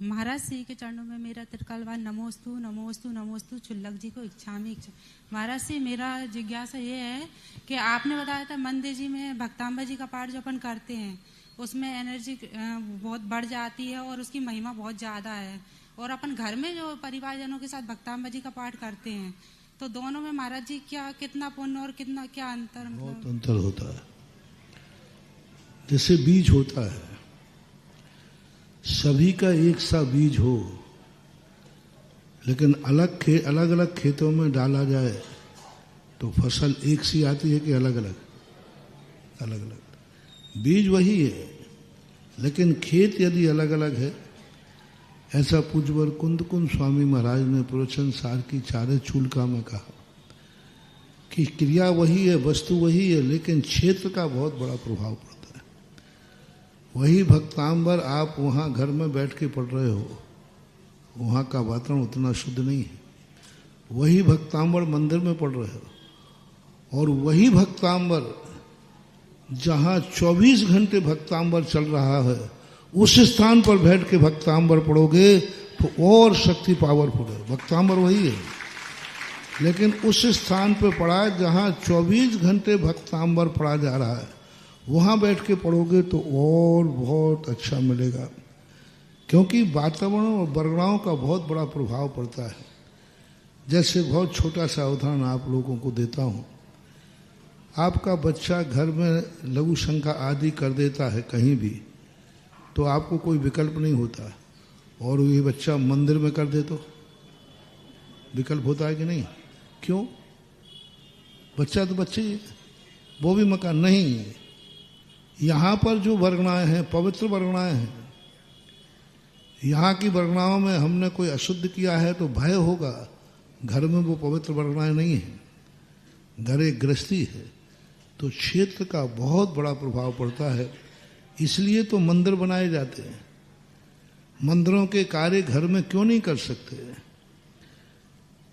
महाराज श्री के चरणों में मेरा त्रिकालवान नमोस्तु नमोस्तु नमोस्तु चुल्लक जी को इच्छामी महाराज से मेरा जिज्ञासा ये है कि आपने बताया था मंदिर जी में भक्तांबा जी का पाठ जो अपन करते हैं उसमें एनर्जी बहुत बढ़ जाती है और उसकी महिमा बहुत ज़्यादा है, और अपन घर में जो परिवारजनों के साथ भक्तांबा जी का पाठ करते हैं तो दोनों में महाराज जी क्या कितना पुण्य और कितना क्या अंतर? बहुत अंतर होता है। जैसे बीज होता है, सभी का एक सा बीज हो, लेकिन अलग अलग खेतों में डाला जाए तो फसल एक सी आती है कि अलग अलग बीज वही है, लेकिन खेत यदि अलग अलग है। ऐसा पूज्यवर कुंद स्वामी महाराज ने प्रवचन सार की चारे चूलका में कहा कि क्रिया वही है, वस्तु वही है, लेकिन क्षेत्र का बहुत बड़ा प्रभाव पड़ता है। वही भक्तांबर आप वहाँ घर में बैठ के पढ़ रहे हो, वहाँ का वातावरण उतना शुद्ध नहीं है। वही भक्तांबर मंदिर में पढ़ रहे हो, और वही भक्तांबर जहाँ 24 घंटे भक्तांबर चल रहा है उस स्थान पर बैठ के भक्तांबर पढ़ोगे तो और शक्ति पावरफुल है। भक्तांबर वही है, लेकिन उस स्थान पर पढ़ा जहाँ 24 घंटे भक्तांबर पढ़ा जा रहा है, वहाँ बैठ के पढ़ोगे तो और बहुत अच्छा मिलेगा, क्योंकि वातावरण और वर्गणाओं का बहुत बड़ा प्रभाव पड़ता है। जैसे बहुत छोटा सा उदाहरण आप लोगों को देता हूँ। आपका बच्चा घर में लघु शंका आदि कर देता है कहीं भी, तो आपको कोई विकल्प नहीं होता, और ये बच्चा मंदिर में कर दे तो विकल्प होता है कि नहीं? क्यों? बच्चा तो बच्चे ही, वो भी मकान नहीं। यहाँ पर जो वर्गणाएं हैं पवित्र वर्गणाएं हैं। यहाँ की वर्गणाओं में हमने कोई अशुद्ध किया है तो भय होगा। घर में वो पवित्र वर्गणाएं नहीं है, घर एक गृहस्थी है, तो क्षेत्र का बहुत बड़ा प्रभाव पड़ता है। इसलिए तो मंदिर बनाए जाते हैं। मंदिरों के कार्य घर में क्यों नहीं कर सकते?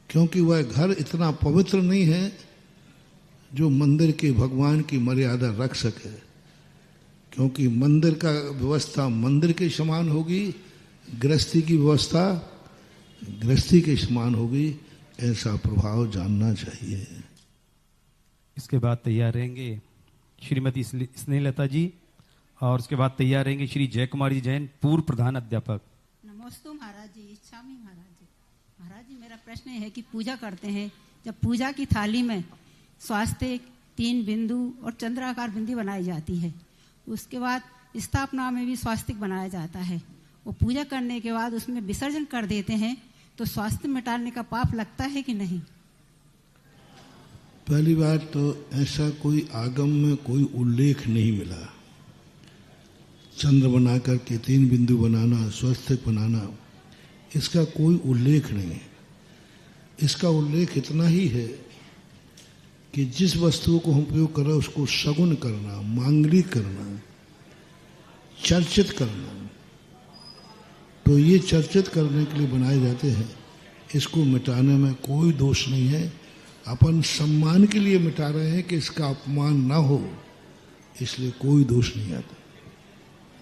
क्योंकि वह घर इतना पवित्र नहीं है जो मंदिर के भगवान की मर्यादा रख सके। क्योंकि मंदिर का व्यवस्था मंदिर के समान होगी, गृहस्थी की व्यवस्था गृहस्थी के समान होगी। ऐसा प्रभाव जानना चाहिए। इसके बाद तैयार रहेंगे श्रीमती स्नेहलता जी, और उसके बाद तैयार रहेंगे श्री जय कुमारी जैन, पूर्व प्रधान अध्यापक। नमोस्तु महाराज जी, इच्छामी महाराज जी। महाराज जी मेरा प्रश्न है कि पूजा करते हैं, जब पूजा की थाली में स्वास्तिक 3 बिंदु और चंद्राकार बिंदी बनाई जाती है, उसके बाद स्थापना में भी स्वास्तिक बनाया जाता है, वो पूजा करने के बाद उसमें विसर्जन कर देते हैं, तो स्वास्थ्य मिटाने का पाप लगता है कि नहीं? पहली बात तो ऐसा कोई आगम में कोई उल्लेख नहीं मिला। चंद्र बना करके 3 बिंदु बनाना, स्वास्तिक बनाना, इसका कोई उल्लेख नहीं है। इसका उल्लेख इतना ही है कि जिस वस्तु को हम उपयोग कर रहे हैं उसको शगुन करना, मांगलिक करना, चर्चित करना, तो ये चर्चित करने के लिए बनाए जाते हैं। इसको मिटाने में कोई दोष नहीं है। अपन सम्मान के लिए मिटा रहे हैं कि इसका अपमान ना हो, इसलिए कोई दोष नहीं आता।